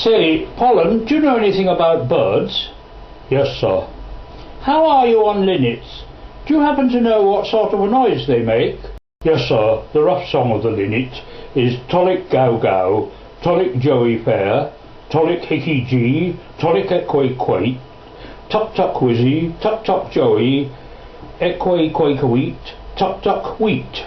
Say, Pollen, do you know anything about birds? Yes, sir. How are you on linnets? Do you happen to know what sort of a noise they make? Yes, sir. The rough song of the linnet is tolic gow gow, tolic joey fair, tolic hickey gee, tolic equay quate, tuck tuck whizzy, tuck tuck joey, equay quaker wheat, tuck tuck wheat.